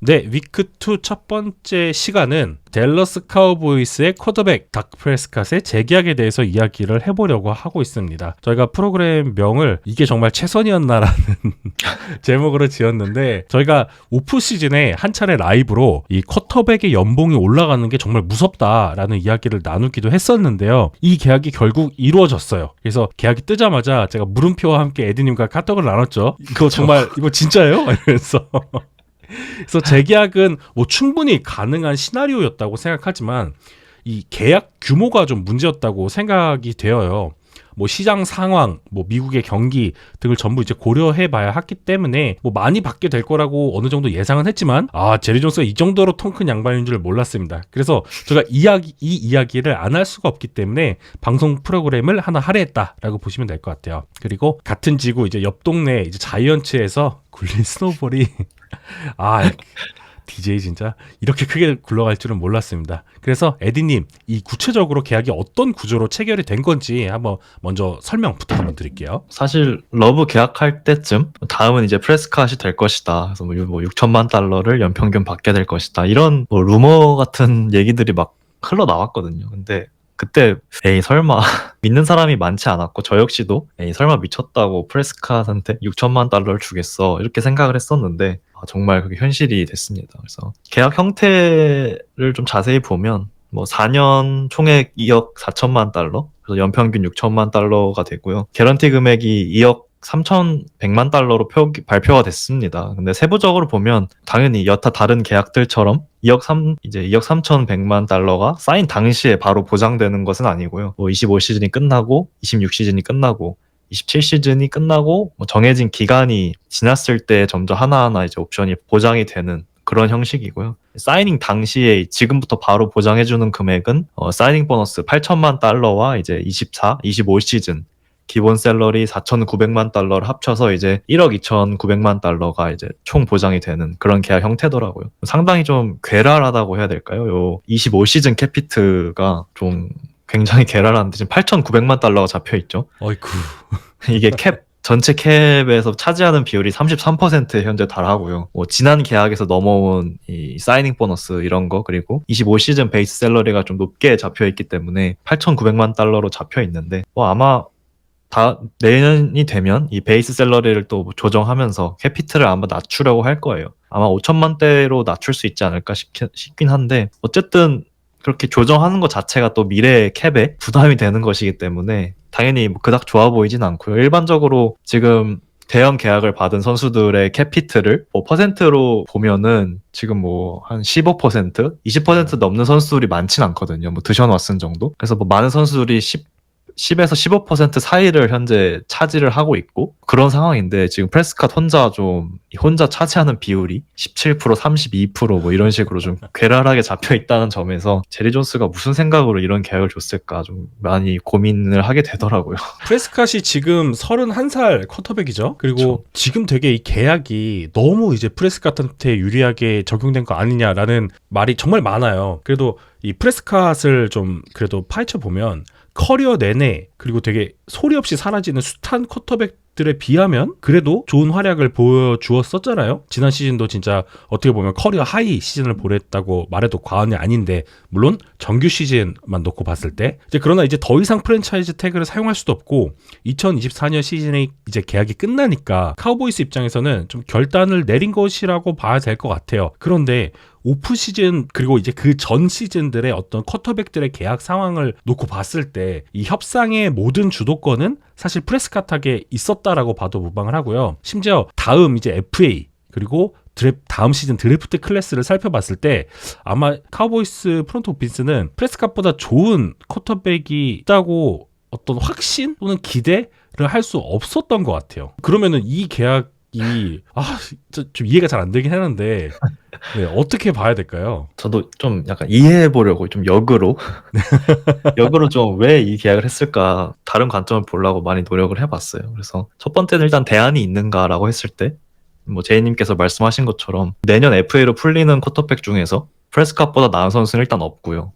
네, 위크2 첫 번째 시간은 댈러스 카우보이스의 쿼터백 닥 프레스캇의 재계약에 대해서 이야기를 해보려고 하고 있습니다. 저희가 프로그램 명을 이게 정말 최선이었나라는 제목으로 지었는데, 저희가 오프 시즌에 한 차례 라이브로 이 쿼터백의 연봉이 올라가는 게 정말 무섭다라는 이야기를 나누기도 했었는데요. 이 계약이 결국 이루어졌어요. 그래서 계약이 뜨자마자 제가 물음표와 함께 에디님과 카톡을 나눴죠. 이거 정말 이거 진짜예요? 이러면서 그래서 재계약은 뭐 충분히 가능한 시나리오였다고 생각하지만 이 계약 규모가 좀 문제였다고 생각이 되어요. 뭐 시장 상황, 뭐 미국의 경기 등을 전부 이제 고려해 봐야 했기 때문에 뭐 많이 받게 될 거라고 어느 정도 예상은 했지만 제리 존스가 이 정도로 통 큰 양반인 줄 몰랐습니다. 그래서 제가 이 이야기를 안 할 수가 없기 때문에 방송 프로그램을 하나 할애했다라고 보시면 될 것 같아요. 그리고 같은 지구 이제 옆 동네 이제 자이언츠에서 굴린 스노볼이 DJ 진짜 이렇게 크게 굴러갈 줄은 몰랐습니다. 그래서 에디님, 이 구체적으로 계약이 어떤 구조로 체결이 된 건지 한번 먼저 설명 부탁 한번 드릴게요. 사실 러브 계약할 때쯤 다음은 이제 프레스캇이 될 것이다. 그래서 뭐 6천만 달러를 연평균 받게 될 것이다. 이런 뭐 루머 같은 얘기들이 막 흘러나왔거든요. 근데 그때 에이 설마 믿는 사람이 많지 않았고 저 역시도 에이 설마 미쳤다고 프레스캇한테 6천만 달러를 주겠어 이렇게 생각을 했었는데 정말 그게 현실이 됐습니다. 그래서 계약 형태를 좀 자세히 보면 뭐 4년 총액 2억 4천만 달러, 그래서 연평균 6천만 달러가 되고요. 개런티 금액이 2억 3,100만 달러로 발표가 됐습니다. 근데 세부적으로 보면 당연히 여타 다른 계약들처럼 2억 3,100만 달러가 사인 당시에 바로 보장되는 것은 아니고요. 뭐 25시즌이 끝나고 26시즌이 끝나고 27시즌이 끝나고 뭐 정해진 기간이 지났을 때 점점 하나하나 이제 옵션이 보장이 되는 그런 형식이고요. 사이닝 당시에 지금부터 바로 보장해주는 금액은 사이닝 보너스 8천만 달러와 이제 25시즌 기본 샐러리 4,900만 달러를 합쳐서 이제 1억 2,900만 달러가 이제 총 보장이 되는 그런 계약 형태더라고요. 상당히 좀 괴랄하다고 해야 될까요? 요 25시즌 캐피트가 좀 굉장히 괴랄한데 지금 8,900만 달러가 잡혀 있죠. 어이쿠. 이게 전체 캡에서 차지하는 비율이 33%에 현재 달하고요. 뭐 지난 계약에서 넘어온 이 사이닝 보너스 이런 거 그리고 25시즌 베이스 샐러리가 좀 높게 잡혀 있기 때문에 8,900만 달러로 잡혀 있는데 뭐 아마 내년이 되면 이 베이스 샐러리를 또 조정하면서 캐피트를 아마 낮추려고 할 거예요. 아마 5천만대로 낮출 수 있지 않을까 싶긴 한데 어쨌든 그렇게 조정하는 것 자체가 또 미래의 캡에 부담이 되는 것이기 때문에 당연히 뭐 그닥 좋아 보이진 않고요. 일반적으로 지금 대형 계약을 받은 선수들의 캡히트를 뭐 퍼센트로 보면은 지금 뭐 한 15%, 20% 넘는 선수들이 많진 않거든요. 뭐 드션 왓슨 정도. 그래서 뭐 많은 선수들이 10에서 15% 사이를 현재 차지를 하고 있고 그런 상황인데 지금 프레스캇 혼자 차지하는 비율이 17%, 32%뭐 이런 식으로 좀 괴랄하게 잡혀 있다는 점에서 제리 존스가 무슨 생각으로 이런 계약을 줬을까 좀 많이 고민을 하게 되더라고요. 프레스캇이 지금 31살 쿼터백이죠. 그리고 그렇죠. 지금 되게 이 계약이 너무 이제 프레스캇한테 유리하게 적용된 거 아니냐라는 말이 정말 많아요. 그래도 이 프레스캇을 좀 그래도 파헤쳐 보면 커리어 내내 그리고 되게 소리 없이 사라지는 숱한 쿼터백들에 비하면 그래도 좋은 활약을 보여주었었잖아요. 지난 시즌도 진짜 어떻게 보면 커리어 하이 시즌을 보냈다고 말해도 과언이 아닌데, 물론 정규 시즌만 놓고 봤을 때 그러나 이제 더 이상 프랜차이즈 태그를 사용할 수도 없고 2024년 시즌에 이제 계약이 끝나니까 카우보이스 입장에서는 좀 결단을 내린 것이라고 봐야 될 것 같아요. 그런데 오프 시즌 그리고 이제 그 전 시즌들의 어떤 쿼터백들의 계약 상황을 놓고 봤을 때 이 협상의 모든 주도권은 사실 프레스캇에게 있었다라고 봐도 무방을 하고요. 심지어 다음 이제 FA 그리고 다음 시즌 드래프트 클래스를 살펴봤을 때 아마 카우보이스 프론트 오피스는 프레스캇보다 좋은 쿼터백이 있다고 어떤 확신 또는 기대를 할 수 없었던 것 같아요. 그러면은 이 계약이 좀 이해가 잘 안 되긴 하는데 네, 어떻게 봐야 될까요? 저도 좀 약간 이해해 보려고 좀 역으로 좀 왜 이 계약을 했을까 다른 관점을 보려고 많이 노력을 해봤어요. 그래서 첫 번째는 일단 대안이 있는가라고 했을 때 뭐 제이님께서 말씀하신 것처럼 내년 FA로 풀리는 쿼터백 중에서 프레스캇보다 나은 선수는 일단 없고요.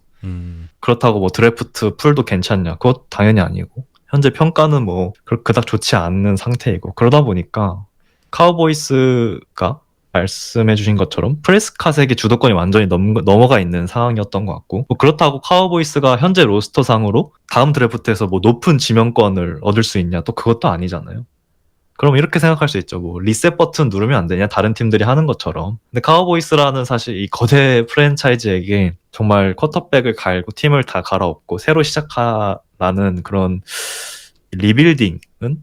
그렇다고 뭐 드래프트 풀도 괜찮냐? 그것 당연히 아니고 현재 평가는 뭐 그닥 좋지 않는 상태이고 그러다 보니까 카우보이스가 말씀해주신 것처럼 프레스카스에게 주도권이 완전히 넘어가 있는 상황이었던 것 같고, 뭐 그렇다고 카우보이스가 현재 로스터상으로 다음 드래프트에서 뭐 높은 지명권을 얻을 수 있냐, 또 그것도 아니잖아요. 그럼 이렇게 생각할 수 있죠. 뭐 리셋 버튼 누르면 안 되냐, 다른 팀들이 하는 것처럼. 근데 카우보이스라는 사실 이 거대 프랜차이즈에게 정말 쿼터백을 갈고 팀을 다 갈아엎고 새로 시작하라는 그런 리빌딩은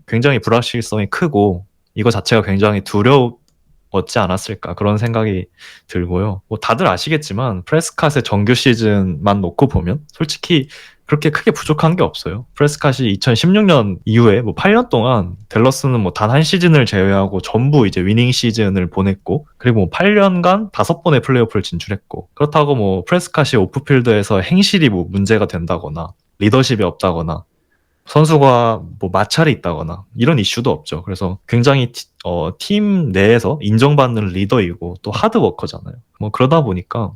굉장히 불확실성이 크고, 이거 자체가 굉장히 두려웠지 않았을까, 그런 생각이 들고요. 뭐 다들 아시겠지만 프레스캇의 정규 시즌만 놓고 보면 솔직히 그렇게 크게 부족한 게 없어요. 프레스캇이 2016년 이후에 뭐 8년 동안 댈러스는 뭐 단 한 시즌을 제외하고 전부 이제 위닝 시즌을 보냈고, 그리고 뭐 8년간 5번의 플레이오프를 진출했고, 그렇다고 뭐 프레스캇이 오프필드에서 행실이 뭐 문제가 된다거나 리더십이 없다거나 선수가 뭐 마찰이 있다거나 이런 이슈도 없죠. 그래서 굉장히 팀 내에서 인정받는 리더이고 또 하드워커잖아요. 뭐 그러다 보니까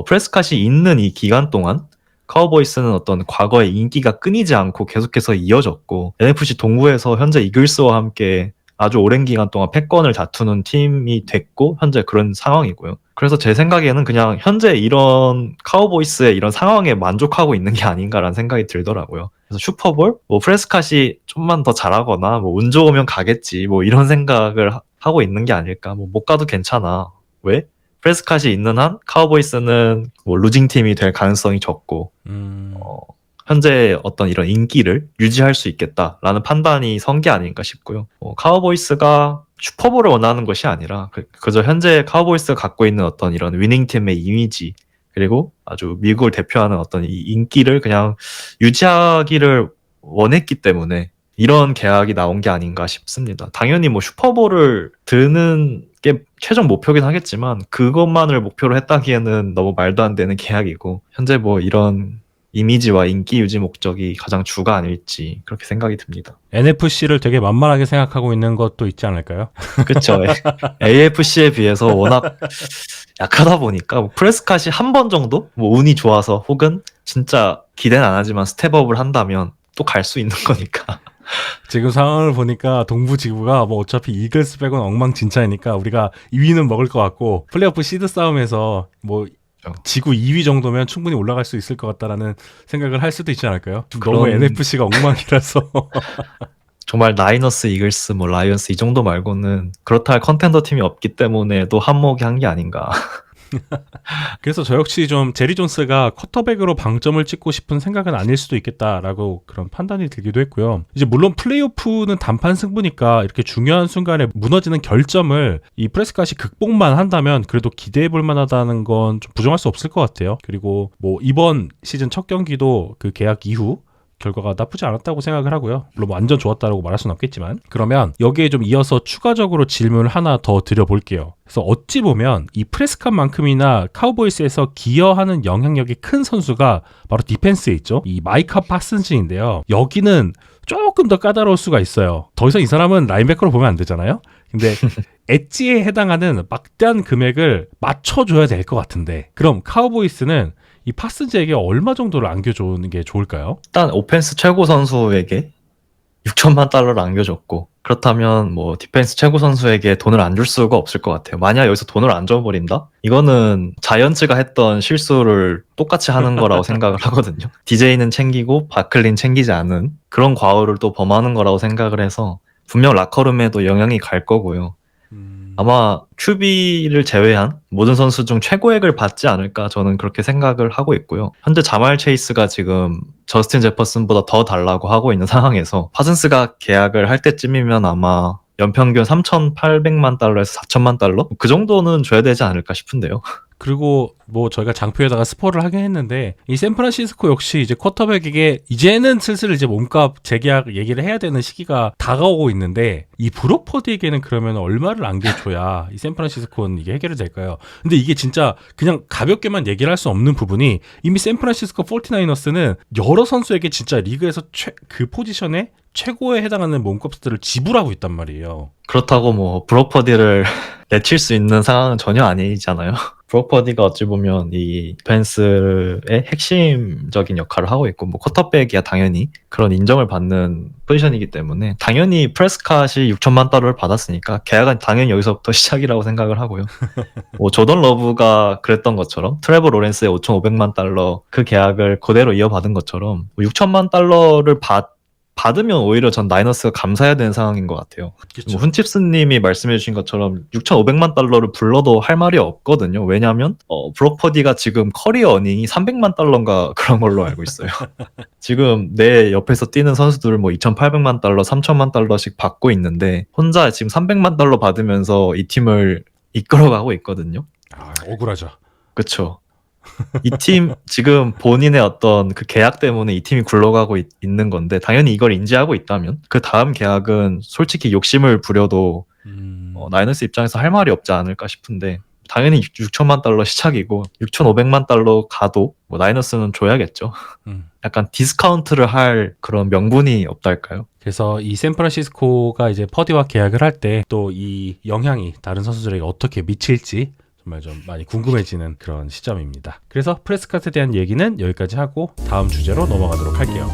프레스캇이 있는 이 기간 동안 카우보이스는 어떤 과거의 인기가 끊이지 않고 계속해서 이어졌고, NFC 동부에서 현재 이글스와 함께 아주 오랜 기간 동안 패권을 다투는 팀이 됐고 현재 그런 상황이고요. 그래서 제 생각에는 그냥 현재 이런 카우보이스의 이런 상황에 만족하고 있는 게 아닌가라는 생각이 들더라고요. 그래서 슈퍼볼, 뭐 프레스캇이 좀만 더 잘하거나 뭐 운 좋으면 가겠지, 뭐 이런 생각을 하고 있는 게 아닐까. 뭐 못 가도 괜찮아. 왜? 프레스캇이 있는 한 카우보이스는 뭐 루징 팀이 될 가능성이 적고 현재 어떤 이런 인기를 유지할 수 있겠다라는 판단이 선 게 아닌가 싶고요. 카우보이스가 슈퍼볼을 원하는 것이 아니라 그저 현재 카우보이스가 갖고 있는 어떤 이런 위닝팀의 이미지, 그리고 아주 미국을 대표하는 어떤 이 인기를 그냥 유지하기를 원했기 때문에 이런 계약이 나온 게 아닌가 싶습니다. 당연히 뭐 슈퍼볼을 드는 게 최종 목표긴 하겠지만 그것만을 목표로 했다기에는 너무 말도 안 되는 계약이고, 현재 뭐 이런 이미지와 인기 유지 목적이 가장 주가 아닐지 그렇게 생각이 듭니다. NFC를 되게 만만하게 생각하고 있는 것도 있지 않을까요? 그렇죠. AFC에 비해서 워낙 약하다 보니까 뭐 프레스캇이 한 번 정도 뭐 운이 좋아서 혹은 진짜 기대는 안 하지만 스텝업을 한다면 또 갈 수 있는 거니까. 지금 상황을 보니까 동부 지구가 뭐 어차피 이글스 빼고는 엉망진창이니까 우리가 2위는 먹을 것 같고, 플레이오프 시드 싸움에서 뭐 지구 2위 정도면 충분히 올라갈 수 있을 것 같다라는 생각을 할 수도 있지 않을까요? 너무 NFC가 엉망이라서. 정말 나이너스, 이글스, 뭐 라이언스 이 정도 말고는 그렇다 할 컨텐더 팀이 없기 때문에 또 한몫이 한 게 아닌가. 그래서 저 역시 좀 제리 존스가 쿼터백으로 방점을 찍고 싶은 생각은 아닐 수도 있겠다라고 그런 판단이 들기도 했고요. 이제 물론 플레이오프는 단판 승부니까 이렇게 중요한 순간에 무너지는 결점을 이 프레스캇이 극복만 한다면 그래도 기대해 볼 만하다는 건 좀 부정할 수 없을 것 같아요. 그리고 뭐 이번 시즌 첫 경기도 그 계약 이후 결과가 나쁘지 않았다고 생각을 하고요. 물론 완전 좋았다고 말할 수는 없겠지만, 그러면 여기에 좀 이어서 추가적으로 질문을 하나 더 드려볼게요. 그래서 어찌 보면 이 프레스캇만큼이나 카우보이스에서 기여하는 영향력이 큰 선수가 바로 디펜스에 있죠. 이 마이카 파슨즈인데요. 여기는 조금 더 까다로울 수가 있어요. 더 이상 이 사람은 라인베커로 보면 안 되잖아요. 근데 엣지에 해당하는 막대한 금액을 맞춰줘야 될 것 같은데, 그럼 카우보이스는 이 파슨즈에게 얼마 정도를 안겨주는 게 좋을까요? 일단 오펜스 최고 선수에게 6천만 달러를 안겨줬고, 그렇다면 뭐 디펜스 최고 선수에게 돈을 안 줄 수가 없을 것 같아요. 만약 여기서 돈을 안 줘버린다? 이거는 자이언츠가 했던 실수를 똑같이 하는 거라고 생각을 하거든요. DJ는 챙기고 바클린 챙기지 않은 그런 과오를 또 범하는 거라고 생각을 해서 분명 라커룸에도 영향이 갈 거고요. 아마 QB를 제외한 모든 선수 중 최고액을 받지 않을까, 저는 그렇게 생각을 하고 있고요. 현재 자말 체이스가 지금 저스틴 제퍼슨보다 더 달라고 하고 있는 상황에서 파슨스가 계약을 할 때쯤이면 아마 연평균 3,800만 달러에서 4천만 달러? 그 정도는 줘야 되지 않을까 싶은데요. 그리고 뭐 저희가 장표에다가 스포를 하긴 했는데, 이 샌프란시스코 역시 이제 쿼터백에게 이제는 슬슬 이제 몸값 재계약 얘기를 해야 되는 시기가 다가오고 있는데, 이 브록 퍼디에게는 그러면 얼마를 안겨줘야 이 샌프란시스코는 이게 해결이 될까요? 근데 이게 진짜 그냥 가볍게만 얘기를 할 수 없는 부분이, 이미 샌프란시스코 49ers는 여러 선수에게 진짜 리그에서 그 포지션에 최고에 해당하는 몸값들을 지불하고 있단 말이에요. 그렇다고 뭐 브로퍼디를 내칠 수 있는 상황은 전혀 아니잖아요. 브록 퍼디가 어찌 보면 이 펜스의 핵심적인 역할을 하고 있고, 뭐 쿼터백이야 당연히 그런 인정을 받는 포지션이기 때문에 당연히 프레스캇이 6천만 달러를 받았으니까 계약은 당연히 여기서부터 시작이라고 생각을 하고요. 뭐 조던 러브가 그랬던 것처럼 트레버 로렌스의 5,500만 달러 그 계약을 그대로 이어받은 것처럼 6천만 달러를 받으면 오히려 전 나이너스가 감사해야 되는 상황인 것 같아요. 뭐 훈칩스님이 말씀해주신 것처럼 6,500만 달러를 불러도 할 말이 없거든요. 왜냐하면 브록 퍼디가 지금 커리어 어닝이 300만 달러인가 그런 걸로 알고 있어요. 지금 내 옆에서 뛰는 선수들 뭐 2,800만 달러, 3,000만 달러씩 받고 있는데 혼자 지금 300만 달러 받으면서 이 팀을 이끌어가고 있거든요. 아, 억울하죠. 그렇죠. 이 팀 지금 본인의 어떤 그 계약 때문에 이 팀이 굴러가고 있는 건데 당연히 이걸 인지하고 있다면 그 다음 계약은 솔직히 욕심을 부려도 나이너스 입장에서 할 말이 없지 않을까 싶은데 당연히 6천만 달러 시작이고 6,500만 달러 가도 뭐 나이너스는 줘야겠죠. 약간 디스카운트를 할 그런 명분이 없달까요? 그래서 이 샌프란시스코가 이제 퍼디와 계약을 할 때 또 이 영향이 다른 선수들에게 어떻게 미칠지 정말 좀 많이 궁금해지는 그런 시점입니다. 그래서 프레스캇에 대한 얘기는 여기까지 하고 다음 주제로 넘어가도록 할게요.